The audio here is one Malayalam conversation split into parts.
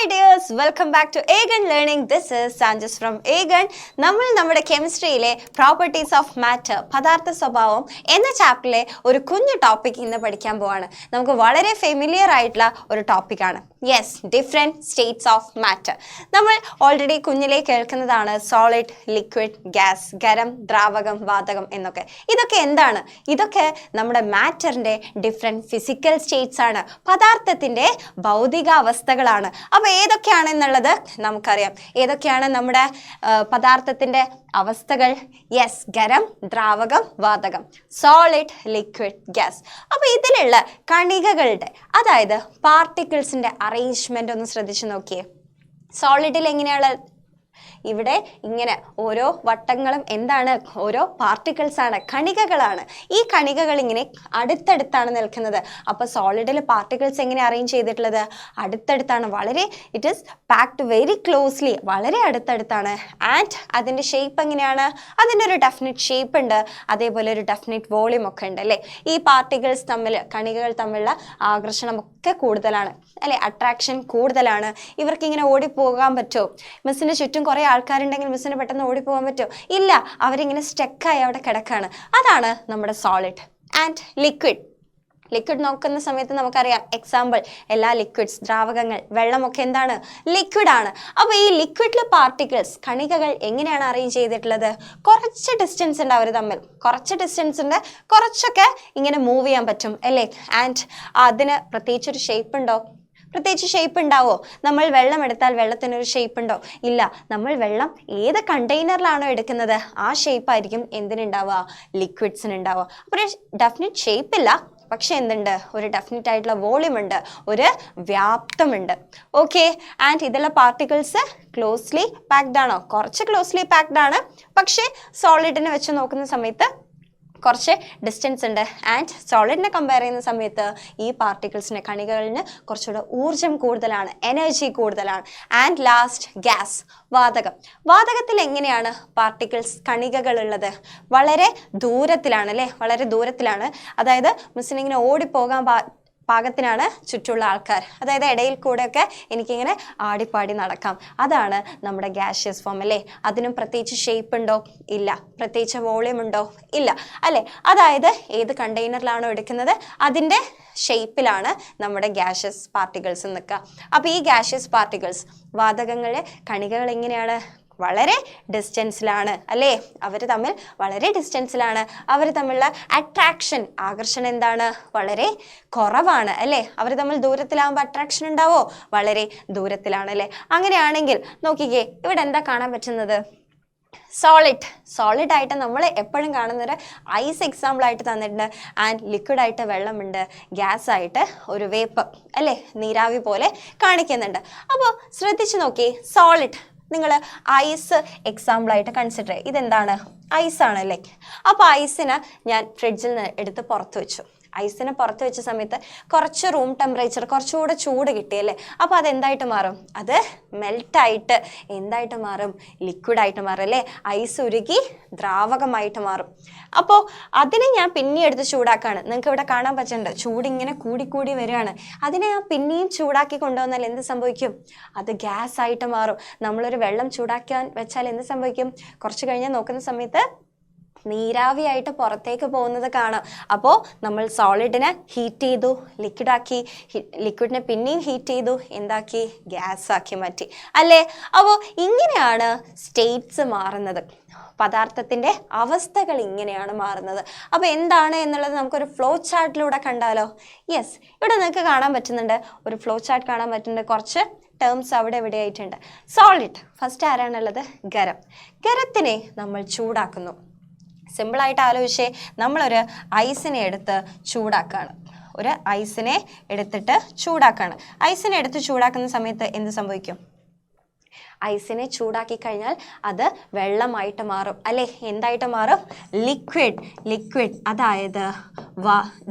Hi dears, welcome back to Aegon Learning. This is Sanjus from Aegon. നമ്മൾ നമ്മുടെ കെമിസ്ട്രിയിലെ പ്രോപ്പർട്ടീസ് ഓഫ് മാറ്റർ പദാർത്ഥ സ്വഭാവം എന്ന ചാപ്റ്ററിലെ ഒരു കുഞ്ഞു ടോപ്പിക് ഇന്ന് പഠിക്കാൻ പോവാണ്. നമുക്ക് വളരെ ഫെമിലിയർ ആയിട്ടുള്ള ഒരു ടോപ്പിക്കാണ്. Yes, different States of matter. നമ്മൾ ഓൾറെഡി കുഞ്ഞിലെ കേൾക്കുന്നതാണ് സോളിഡ്, ലിക്വിഡ്, ഗ്യാസ്, ഖരം, ദ്രാവകം, വാതകം എന്നൊക്കെ. ഇതൊക്കെ എന്താണ്? ഇതൊക്കെ നമ്മുടെ മാറ്ററിൻ്റെ ഡിഫറെൻറ്റ് ഫിസിക്കൽ സ്റ്റേറ്റ്സ് ആണ്, പദാർത്ഥത്തിൻ്റെ ഭൗതിക അവസ്ഥകളാണ്. അപ്പോൾ ഏതൊക്കെയാണെന്നുള്ളത് നമുക്കറിയാം. ഏതൊക്കെയാണ് നമ്മുടെ പദാർത്ഥത്തിൻ്റെ അവസ്ഥകൾ? യെസ്, ഖരം, ദ്രാവകം, വാതകം, സോളിഡ്, ലിക്വിഡ്, ഗ്യാസ്. അപ്പോൾ ഇതിലുള്ള കണികകളുടെ, അതായത് പാർട്ടിക്കിൾസിൻ്റെ അറേഞ്ച്മെന്റ് ഒന്ന് ശ്രദ്ധിച്ചു നോക്കിയേ. സോളിഡിൽ എങ്ങനെയാണ്? ഇവിടെ ഇങ്ങനെ ഓരോ വട്ടങ്ങളും എന്താണ്? ഓരോ പാർട്ടിക്കിൾസ് ആണ്, കണികകളാണ്. ഈ കണികകൾ ഇങ്ങനെ അടുത്തടുത്താണ് നിൽക്കുന്നത്. അപ്പോൾ സോളിഡിൽ പാർട്ടിക്കിൾസ് എങ്ങനെ അറേഞ്ച് ചെയ്തിട്ടുള്ളത്? അടുത്തടുത്താണ്. വളരെ it is packed very closely, വളരെ അടുത്തടുത്താണ്. ആൻഡ് അതിൻ്റെ ഷേപ്പ് എങ്ങനെയാണ്? അതിൻ്റെ ഒരു ഡെഫിനിറ്റ് ഷേപ്പ് ഉണ്ട്, അതേപോലെ ഒരു ഡെഫിനിറ്റ് വോളിയം ഒക്കെ ഉണ്ട് അല്ലേ. ഈ പാർട്ടിക്കിൾസ് തമ്മിൽ, കണികകൾ തമ്മിലുള്ള ആകർഷണമൊക്കെ കൂടുതലാണ് അല്ലേ, അട്രാക്ഷൻ കൂടുതലാണ്. ഇവർക്ക് ഇങ്ങനെ ഓടിപ്പോകാൻ പറ്റുമോ? മിസ്സിൻ്റെ ചുറ്റും കുറേ ആൾക്കാരുണ്ടെങ്കിൽ മിസ്സിന് പെട്ടെന്ന് ഓടിപ്പോകാൻ പറ്റുമോ? ഇല്ല, അവരിങ്ങനെ സ്റ്റക്കായി അവിടെ കിടക്കാണ്. അതാണ് നമ്മുടെ സോളിഡ്. And liquid. ലിക്വിഡ് നോക്കുന്ന സമയത്ത് നമുക്കറിയാം, എക്സാമ്പിൾ എല്ലാ ലിക്വിഡ്സ്, ദ്രാവകങ്ങൾ, വെള്ളമൊക്കെ എന്താണ്? ലിക്വിഡാണ്. അപ്പോൾ ഈ ലിക്വിഡിലെ പാർട്ടിക്കിൾസ്, കണികകൾ എങ്ങനെയാണ് അറേഞ്ച് ചെയ്തിട്ടുള്ളത്? കുറച്ച് ഡിസ്റ്റൻസ് ഉണ്ട് അവർ തമ്മിൽ, കുറച്ച് ഡിസ്റ്റൻസ് ഉണ്ട്, കുറച്ചൊക്കെ ഇങ്ങനെ മൂവ് ചെയ്യാൻ പറ്റും അല്ലേ. ആൻഡ് അതിന് പ്രത്യേകിച്ചൊരു ഷേപ്പ് ഉണ്ടോ? പ്രത്യേകിച്ച് ഷേപ്പ് ഉണ്ടാവോ? നമ്മൾ വെള്ളം എടുത്താൽ വെള്ളത്തിനൊരു ഷേപ്പ് ഉണ്ടോ? ഇല്ല. നമ്മൾ വെള്ളം ഏത് കണ്ടെയ്നറിലാണോ എടുക്കുന്നത് ആ ഷേപ്പ് ആയിരിക്കും എന്തിനുണ്ടാവുക? ലിക്വിഡ്സിന് ഉണ്ടാവുക. അപ്പോൾ ഒരു ഡെഫിനിറ്റ് ഷേപ്പ് ഇല്ല, പക്ഷെ എന്തുണ്ട്? ഒരു ഡെഫിനറ്റ് ആയിട്ടുള്ള വോളിയം ഉണ്ട്, ഒരു വ്യാപ്തമുണ്ട്. ഓക്കെ. ആൻഡ് ഇതിലുള്ള പാർട്ടിക്കിൾസ് ക്ലോസ്ലി പാക്ഡ് ആണോ? കുറച്ച് ക്ലോസ്ലി പാക്ഡ് ആണ്, പക്ഷേ സോളിഡിനെ വെച്ച് നോക്കുന്ന സമയത്ത് കുറച്ച് ഡിസ്റ്റൻസ് ഉണ്ട്. ആൻഡ് സോളിഡിനെ കമ്പയർ ചെയ്യുന്ന സമയത്ത് ഈ പാർട്ടിക്കിൾസിന്, കണികകളിന് കുറച്ചുകൂടെ ഊർജം കൂടുതലാണ്, എനർജി കൂടുതലാണ്. ആൻഡ് ലാസ്റ്റ് ഗ്യാസ്, വാതകം. വാതകത്തിൽ എങ്ങനെയാണ് പാർട്ടിക്കിൾസ്, കണികകളുള്ളത്? വളരെ ദൂരത്തിലാണ് അല്ലേ, വളരെ ദൂരത്തിലാണ്. അതായത് മിസ്സിനിങ്ങനെ ഓടിപ്പോകാൻ പാകത്തിനാണ് ചുറ്റുള്ള ആൾക്കാർ, അതായത് ഇടയിൽ കൂടെയൊക്കെ എനിക്കിങ്ങനെ ആടിപ്പാടി നടക്കാം. അതാണ് നമ്മുടെ ഗ്യാഷ്യസ് ഫോം അല്ലേ. അതിനും പ്രത്യേകിച്ച് ഷേപ്പ് ഉണ്ടോ? ഇല്ല. പ്രത്യേകിച്ച് വോളിയം ഉണ്ടോ? ഇല്ല അല്ലേ. അതായത് ഏത് കണ്ടെയ്നറിലാണോ എടുക്കുന്നത് അതിൻ്റെ ഷേപ്പിലാണ് നമ്മുടെ ഗ്യാഷ്യസ് പാർട്ടിക്കിൾസ് നിൽക്കുക. അപ്പോൾ ഈ ഗ്യാഷ്യസ് പാർട്ടിക്കിൾസ്, വാതകങ്ങളിലെ കണികകൾ എങ്ങനെയാണ്? വളരെ ഡിസ്റ്റൻസിലാണ് അല്ലേ. അവർ തമ്മിൽ വളരെ ഡിസ്റ്റൻസിലാണ്. അവർ തമ്മിലുള്ള അട്രാക്ഷൻ, ആകർഷണം എന്താണ്? വളരെ കുറവാണ് അല്ലേ. അവർ തമ്മിൽ ദൂരത്തിലാവുമ്പോൾ അട്രാക്ഷൻ ഉണ്ടാവോ? വളരെ ദൂരത്തിലാണ് അല്ലേ. അങ്ങനെയാണെങ്കിൽ നോക്കിക്കേ, ഇവിടെ എന്താ കാണാൻ പറ്റുന്നത്? സോളിഡ് ആയിട്ട് നമ്മൾ എപ്പോഴും കാണുന്നൊരു ഐസ് എക്സാമ്പിൾ ആയിട്ട് തന്നിട്ടുണ്ട്. ആൻഡ് ലിക്വിഡായിട്ട് വെള്ളമുണ്ട്, ഗ്യാസ് ആയിട്ട് ഒരു വേപ്പ് അല്ലേ, നീരാവി പോലെ കാണിക്കുന്നുണ്ട്. അപ്പോൾ ശ്രദ്ധിച്ചു നോക്കി, സോളിഡ് നിങ്ങൾ ഐസ് എക്സാമ്പിളായിട്ട് കൺസിഡർ ചെയ്യുക. ഇതെന്താണ്? ഐസാണല്ലേ. അപ്പോൾ ഐസിനെ ഞാൻ ഫ്രിഡ്ജിൽ നിന്ന് എടുത്ത് പുറത്ത് വെച്ചു. ഐസിനെ പുറത്ത് വെച്ച സമയത്ത് കുറച്ച് റൂം ടെമ്പറേച്ചർ, കുറച്ചുകൂടെ ചൂട് കിട്ടിയല്ലേ. അപ്പോൾ അതെന്തായിട്ട് മാറും? അത് മെൽട്ടായിട്ട് എന്തായിട്ട് മാറും? ലിക്വിഡായിട്ട് മാറും അല്ലേ. ഐസ് ഉരുകി ദ്രാവകമായിട്ട് മാറും. അപ്പോൾ അതിനെ ഞാൻ പിന്നെയും എടുത്ത് ചൂടാക്കാണ്. നിങ്ങൾക്ക് ഇവിടെ കാണാൻ പറ്റുന്നുണ്ട്, ചൂടിങ്ങനെ കൂടിക്കൂടി വരികയാണ്. അതിനെ ഞാൻ പിന്നെയും ചൂടാക്കി കൊണ്ടുവന്നാൽ എന്ത് സംഭവിക്കും? അത് ഗ്യാസ് ആയിട്ട് മാറും. നമ്മളൊരു വെള്ളം ചൂടാക്കാൻ വെച്ചാൽ എന്ത് സംഭവിക്കും? കുറച്ച് കഴിഞ്ഞാൽ നോക്കുന്ന സമയത്ത് നീരാവിയായിട്ട് പുറത്തേക്ക് പോകുന്നത് കാണാം. അപ്പോൾ നമ്മൾ സോളിഡിനെ ഹീറ്റ് ചെയ്തു, ലിക്വിഡാക്കി, ലിക്വിഡിനെ പിന്നെയും ഹീറ്റ് ചെയ്തു, എന്താക്കി? ഗ്യാസ് ആക്കി മാറ്റി അല്ലേ. അപ്പോൾ ഇങ്ങനെയാണ് സ്റ്റേറ്റ്സ് മാറുന്നത്, പദാർത്ഥത്തിൻ്റെ അവസ്ഥകൾ ഇങ്ങനെയാണ് മാറുന്നത്. അപ്പോൾ എന്താണ് എന്നുള്ളത് നമുക്കൊരു ഫ്ലോ ചാർട്ടിലൂടെ കണ്ടാലോ? യെസ്, ഇവിടെ നിങ്ങൾക്ക് കാണാൻ പറ്റുന്നുണ്ട്, ഒരു ഫ്ലോ ചാർട്ട് കാണാൻ പറ്റുന്നുണ്ട്. കുറച്ച് ടേംസ് അവിടെ എവിടെ ആയിട്ടുണ്ട്. Solid first ആരാണുള്ളത്? ഖരം. ഖരത്തിനെ നമ്മൾ ചൂടാക്കുന്നു. സിമ്പിളായിട്ട് ആലോചിച്ചേ, നമ്മളൊരു ഐസിനെ എടുത്ത് ചൂടാക്കുകയാണ്. ഒരു ഐസിനെ എടുത്തിട്ട് ചൂടാക്കുകയാണ്. ഐസിനെ എടുത്ത് ചൂടാക്കുന്ന സമയത്ത് എന്ത് സംഭവിക്കും? ഐസിനെ ചൂടാക്കി കഴിഞ്ഞാൽ അത് വെള്ളമായിട്ട് മാറും അല്ലേ? എന്തായിട്ട് മാറും? ലിക്വിഡ് അതായത്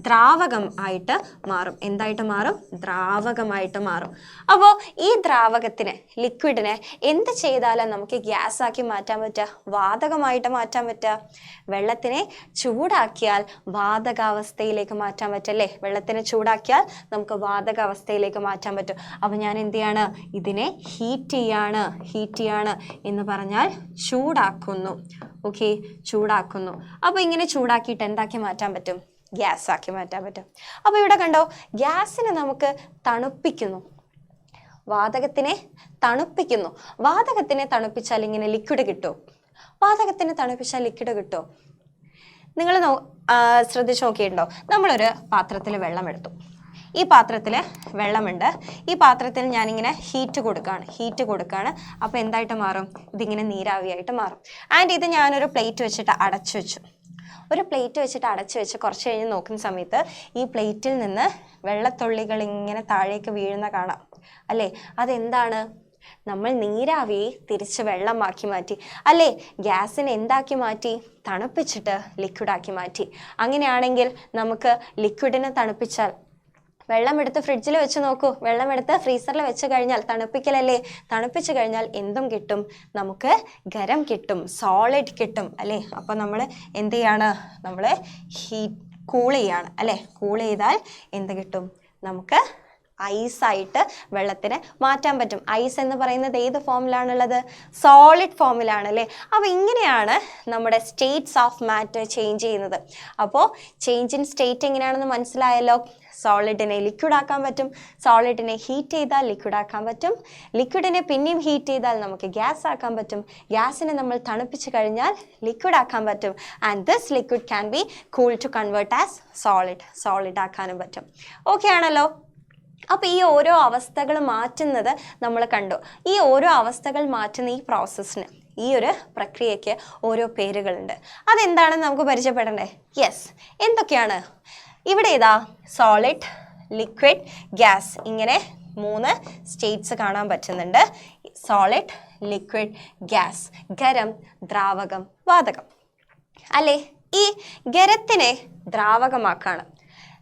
ദ്രാവകം ആയിട്ട് മാറും. എന്തായിട്ട് മാറും? ദ്രാവകമായിട്ട് മാറും. അപ്പോൾ ഈ ദ്രാവകത്തിന്, ലിക്വിഡിനെ എന്ത് ചെയ്താലും നമുക്ക് ഗ്യാസ് ആക്കി മാറ്റാൻ പറ്റുക? വാതകമായിട്ട് മാറ്റാൻ പറ്റുക. വെള്ളത്തിനെ ചൂടാക്കിയാൽ വാതകാവസ്ഥയിലേക്ക് മാറ്റാൻ പറ്റല്ലേ? വെള്ളത്തിനെ ചൂടാക്കിയാൽ നമുക്ക് വാതകാവസ്ഥയിലേക്ക് മാറ്റാൻ പറ്റും. അപ്പൊ ഞാൻ എന്ത് ചെയ്യാണ്? ഇതിനെ ഹീറ്റ് ചെയ്യാണ് എന്ന് പറഞ്ഞാൽ ചൂടാക്കുന്നു. ഓക്കെ, ചൂടാക്കുന്നു. അപ്പൊ ഇങ്ങനെ ചൂടാക്കിയിട്ട് എന്താക്കി മാറ്റാൻ പറ്റും? ഗ്യാസ് ആക്കി മാറ്റാൻ പറ്റും. അപ്പൊ ഇവിടെ കണ്ടോ, ഗ്യാസിനെ നമുക്ക് തണുപ്പിക്കുന്നു, വാതകത്തിനെ തണുപ്പിക്കുന്നു. വാതകത്തിനെ തണുപ്പിച്ചാൽ ഇങ്ങനെ ലിക്വിഡ് കിട്ടും. വാതകത്തിനെ തണുപ്പിച്ചാൽ ലിക്വിഡ് കിട്ടും. നിങ്ങൾ ശ്രദ്ധിച്ചു നോക്കിയിട്ടുണ്ടോ? നമ്മളൊരു പാത്രത്തിൽ വെള്ളം എടുത്തു. ഈ പാത്രത്തിൽ വെള്ളമുണ്ട്. ഈ പാത്രത്തിൽ ഞാനിങ്ങനെ ഹീറ്റ് കൊടുക്കുകയാണ്. അപ്പോൾ എന്തായിട്ട് മാറും? ഇതിങ്ങനെ നീരാവിയായിട്ട് മാറും. ആൻഡ് ഇത് ഞാനൊരു പ്ലേറ്റ് വെച്ചിട്ട് അടച്ചു വെച്ചു. കുറച്ച് കഴിഞ്ഞ് നോക്കുന്ന സമയത്ത് ഈ പ്ലേറ്റിൽ നിന്ന് വെള്ളത്തുള്ളികൾ ഇങ്ങനെ താഴേക്ക് വീഴുന്ന കാണാം അല്ലേ? അതെന്താണ്? നമ്മൾ നീരാവിയെ തിരിച്ച് വെള്ളമാക്കി മാറ്റി അല്ലേ? ഗ്യാസിനെ എന്താക്കി മാറ്റി? തണുപ്പിച്ചിട്ട് ലിക്വിഡാക്കി മാറ്റി. അങ്ങനെയാണെങ്കിൽ നമുക്ക് ലിക്വിഡിനെ തണുപ്പിച്ചാൽ, വെള്ളമെടുത്ത് ഫ്രിഡ്ജിൽ വെച്ച് നോക്കൂ, വെള്ളമെടുത്ത് ഫ്രീസറിൽ വെച്ച് കഴിഞ്ഞാൽ തണുപ്പിക്കലല്ലേ? തണുപ്പിച്ച് കഴിഞ്ഞാൽ എന്തും കിട്ടും? നമുക്ക് ഗരം കിട്ടും, സോളിഡ് കിട്ടും അല്ലേ? അപ്പോൾ നമ്മൾ എന്ത് ചെയ്യാണ്? നമ്മൾ കൂൾ ചെയ്യാണ് അല്ലേ? കൂൾ ചെയ്താൽ എന്ത് കിട്ടും? നമുക്ക് ഐസായിട്ട് വെള്ളത്തിനെ മാറ്റാൻ പറ്റും. ഐസ് എന്ന് പറയുന്നത് ഏത് ഫോമിലാണുള്ളത്? സോളിഡ് ഫോമിലാണ് അല്ലേ? അപ്പോൾ ഇങ്ങനെയാണ് നമ്മുടെ സ്റ്റേറ്റ്സ് ഓഫ് മാറ്റർ ചേഞ്ച് ചെയ്യുന്നത്. അപ്പോൾ ചേഞ്ച് ഇൻ സ്റ്റേറ്റ് എങ്ങനെയാണെന്ന് മനസ്സിലായല്ലോ. സോളിഡിനെ ലിക്വിഡ് ആക്കാൻ പറ്റും, സോളിഡിനെ ഹീറ്റ് ചെയ്താൽ ലിക്വിഡ് ആക്കാൻ പറ്റും, ലിക്വിഡിനെ പിന്നെയും ഹീറ്റ് ചെയ്താൽ നമുക്ക് ഗ്യാസ് ആക്കാൻ പറ്റും, ഗ്യാസിനെ നമ്മൾ തണുപ്പിച്ച് കഴിഞ്ഞാൽ ലിക്വിഡ് ആക്കാൻ പറ്റും. And this liquid can be cool to convert as solid ആക്കാനും പറ്റും. ഓക്കെ ആണല്ലോ? അപ്പോൾ ഈ ഓരോ അവസ്ഥകൾ മാറ്റുന്നത് നമ്മൾ കണ്ടു. ഈ ഓരോ അവസ്ഥകൾ മാറ്റുന്ന ഈ പ്രോസസ്സിന്, ഈ ഒരു പ്രക്രിയയ്ക്ക് ഓരോ പേരുകളുണ്ട്. അതെന്താണെന്ന് നമുക്ക് പരിചയപ്പെടണ്ടേ? യെസ്, എന്തൊക്കെയാണ്? ഇവിടെ ഇതാ സോളിഡ്, ലിക്വിഡ്, ഗ്യാസ്, ഇങ്ങനെ 3 സ്റ്റേറ്റ്സ് കാണാൻ പറ്റുന്നുണ്ട്. സോളിഡ്, ലിക്വിഡ്, ഗ്യാസ്, ഖരം, ദ്രാവകം, വാതകം അല്ലേ? ഈ ഖരത്തിനെ ദ്രാവകമാക്കാണ്,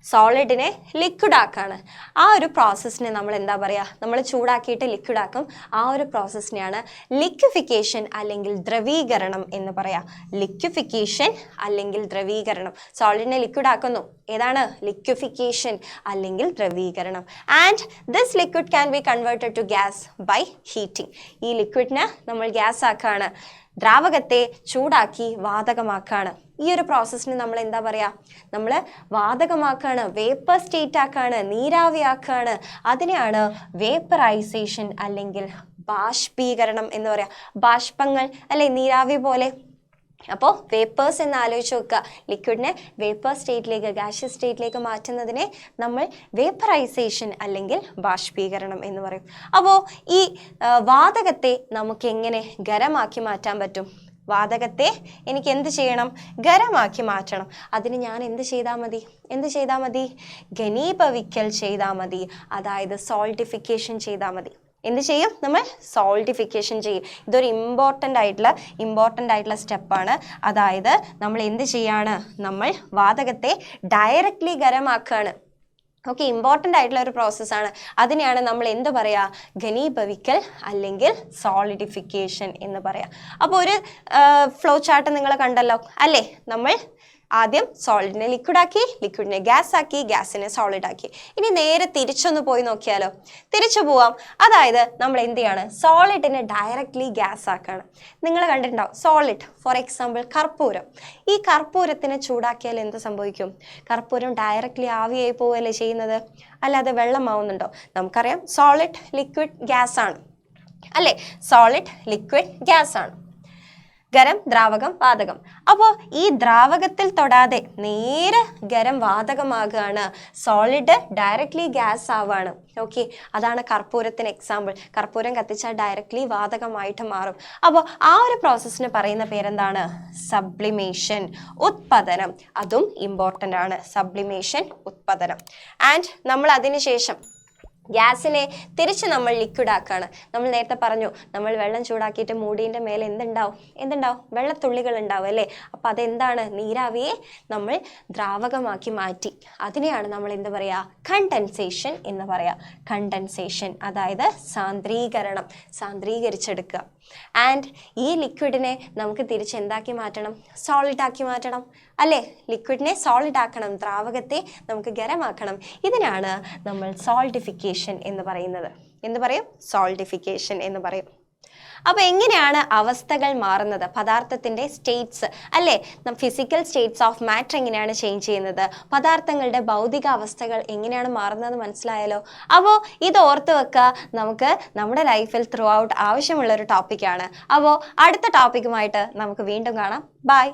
സോളിഡിനെ ലിക്വിഡ് ആക്കാണ്. ആ ഒരു പ്രോസസ്സിനെ നമ്മൾ എന്താ പറയുക? നമ്മൾ ചൂടാക്കിയിട്ട് ലിക്വിഡ് ആക്കും. ആ ഒരു പ്രോസസ്സിനെയാണ് ലിക്വിഫിക്കേഷൻ അല്ലെങ്കിൽ ദ്രവീകരണം എന്ന് പറയാം. ലിക്വിഫിക്കേഷൻ അല്ലെങ്കിൽ ദ്രവീകരണം. സോളിഡിനെ ലിക്വിഡ് ആക്കുന്നു, ഏതാണ്? ലിക്വിഫിക്കേഷൻ അല്ലെങ്കിൽ ദ്രവീകരണം. And this liquid can be converted to gas by heating. ഈ ലിക്വിഡിനെ നമ്മൾ ഗ്യാസ് ആക്കാണ്, ദ്രാവകത്തെ ചൂടാക്കി വാതകമാക്കാണ്. ഈ ഒരു പ്രോസസ്സിന് നമ്മൾ എന്താ പറയുക? നമ്മൾ വാതകമാക്കാണ്, വേപ്പർ സ്റ്റേറ്റ് ആക്കാണ്, നീരാവിയാക്കാണ്. അതിനെയാണ് വേപ്പറൈസേഷൻ അല്ലെങ്കിൽ ബാഷ്പീകരണം എന്ന് പറയാം. ബാഷ്പങ്ങൾ അല്ലെ, നീരാവി പോലെ. അപ്പോൾ വേപ്പേഴ്സ് എന്ന് ആലോചിച്ച് നോക്കുക. ലിക്വിഡിനെ വേപ്പർ സ്റ്റേറ്റിലേക്ക്, ഗാഷ്യസ് സ്റ്റേറ്റിലേക്ക് മാറ്റുന്നതിനെ നമ്മൾ വേപ്പറൈസേഷൻ അല്ലെങ്കിൽ ബാഷ്പീകരണം എന്ന് പറയും. അപ്പോൾ ഈ വാതകത്തെ നമുക്ക് എങ്ങനെ ഖരമാക്കി മാറ്റാൻ പറ്റും? വാതകത്തെ എനിക്ക് എന്ത് ചെയ്യണം? ഖരമാക്കി മാറ്റണം. അതിന് ഞാൻ എന്ത് ചെയ്താൽ മതി? ഘനീഭവിക്കൽ ചെയ്താൽ മതി. അതായത് സോൾട്ടിഫിക്കേഷൻ ചെയ്താൽ മതി. എന്ത് ചെയ്യും? നമ്മൾ സോൾട്ടിഫിക്കേഷൻ ചെയ്യും. ഇതൊരു ഇമ്പോർട്ടൻ്റ് ആയിട്ടുള്ള സ്റ്റെപ്പാണ്. അതായത് നമ്മൾ എന്ത് ചെയ്യാണ്? നമ്മൾ വാതകത്തെ ഡയറക്റ്റ്ലി ഖരമാക്കുകയാണ്. ഓക്കെ, ഇമ്പോർട്ടൻ്റ് ആയിട്ടുള്ള ഒരു പ്രോസസ്സാണ്. അതിനെയാണ് നമ്മൾ എന്ത് പറയുക? ഘനീഭവിക്കൽ അല്ലെങ്കിൽ സോളിഡിഫിക്കേഷൻ എന്ന് പറയാം. അപ്പോൾ ഒരു ഫ്ലോ ചാർട്ട് നിങ്ങൾ കണ്ടല്ലോ അല്ലേ? നമ്മൾ ആദ്യം സോളിഡിനെ ലിക്വിഡാക്കി, ലിക്വിഡിനെ ഗ്യാസ് ആക്കി, ഗ്യാസിനെ സോളിഡ് ആക്കി. ഇനി നേരെ തിരിച്ചൊന്ന് പോയി നോക്കിയാലോ? തിരിച്ചു പോവാം. അതായത് നമ്മൾ എന്ത് ചെയ്യാണ്? സോളിഡിനെ ഡയറക്റ്റ്ലി ഗ്യാസ് ആക്കാണ്. നിങ്ങൾ കണ്ടിട്ടുണ്ടാവും സോളിഡ്, ഫോർ എക്സാമ്പിൾ കർപ്പൂരം. ഈ കർപ്പൂരത്തിനെ ചൂടാക്കിയാൽ എന്ത് സംഭവിക്കും? കർപ്പൂരം ഡയറക്റ്റ്ലി ആവിയായി പോവുകയല്ലേ ചെയ്യുന്നത്, അല്ലാതെ വെള്ളമാവുന്നുണ്ടോ? നമുക്കറിയാം സോളിഡ്, ലിക്വിഡ്, ഗ്യാസ് ആണ് അല്ലേ? സോളിഡ്, ലിക്വിഡ്, ഗ്യാസ് ആണ്. ഖരം, ദ്രാവകം, വാതകം. അപ്പോൾ ഈ ദ്രാവകത്തിൽ തൊടാതെ നേരെ ഖരം വാതകമാകുകയാണ്, സോളിഡ് ഡയറക്റ്റ്ലി ഗ്യാസ് ആവാണ്. ഓക്കെ, അതാണ് കർപ്പൂരത്തിന് എക്സാമ്പിൾ. കർപ്പൂരം കത്തിച്ചാൽ ഡയറക്റ്റ്ലി വാതകമായിട്ട് മാറും. അപ്പോൾ ആ ഒരു പ്രോസസ്സിന് പറയുന്ന പേരെന്താണ്? സബ്ലിമേഷൻ, ഉത്പതനം. അതും ഇമ്പോർട്ടൻ്റ് ആണ്, സബ്ലിമേഷൻ, ഉത്പതനം. ആൻഡ് നമ്മൾ അതിനുശേഷം ഗ്യാസിനെ തിരിച്ച് നമ്മൾ ലിക്വിഡ് ആക്കുകയാണ്. നമ്മൾ നേരത്തെ പറഞ്ഞു, നമ്മൾ വെള്ളം ചൂടാക്കിയിട്ട് മൂടീൻ്റെ മേലെ എന്തുണ്ടാവും വെള്ളത്തുള്ളികൾ ഉണ്ടാവും അല്ലേ. അപ്പോൾ അതെന്താണ്, നീരാവിയെ നമ്മൾ ദ്രാവകമാക്കി മാറ്റി. അതിനെയാണ് നമ്മൾ എന്ത് പറയുക, കണ്ടൻസേഷൻ എന്ന് പറയുക. കണ്ടൻസേഷൻ അതായത് സാന്ദ്രീകരിച്ചെടുക്കുക. ആൻഡ് ഈ ലിക്വിഡിനെ നമുക്ക് തിരിച്ച് എന്താക്കി മാറ്റണം, സോളിഡ് ആക്കി മാറ്റണം അല്ലേ. ലിക്വിഡിനെ സോളിഡ് ആക്കണം, ദ്രാവകത്തെ നമുക്ക് ഖരമാക്കണം. ഇതിനാണ് നമ്മൾ സോൾഡിഫിക്കേഷൻ എന്ന് പറയുന്നത്. എന്ത് പറയും, സോൾഡിഫിക്കേഷൻ എന്ന് പറയും. അപ്പോൾ എങ്ങനെയാണ് അവസ്ഥകൾ മാറുന്നത്, പദാർത്ഥത്തിൻ്റെ സ്റ്റേറ്റ്സ് അല്ലേ, ഫിസിക്കൽ സ്റ്റേറ്റ്സ് ഓഫ് മാറ്റർ എങ്ങനെയാണ് ചേഞ്ച് ചെയ്യുന്നത്, പദാർത്ഥങ്ങളുടെ ഭൗതിക അവസ്ഥകൾ എങ്ങനെയാണ് മാറുന്നത് മനസ്സിലായല്ലോ. അപ്പോൾ ഇത് ഓർത്ത് വെക്കുക, നമുക്ക് നമ്മുടെ ലൈഫിൽ ത്രൂ ഔട്ട് ആവശ്യമുള്ളൊരു ടോപ്പിക്കാണ്. അപ്പോൾ അടുത്ത ടോപ്പിക്കുമായിട്ട് നമുക്ക് വീണ്ടും കാണാം. ബൈ.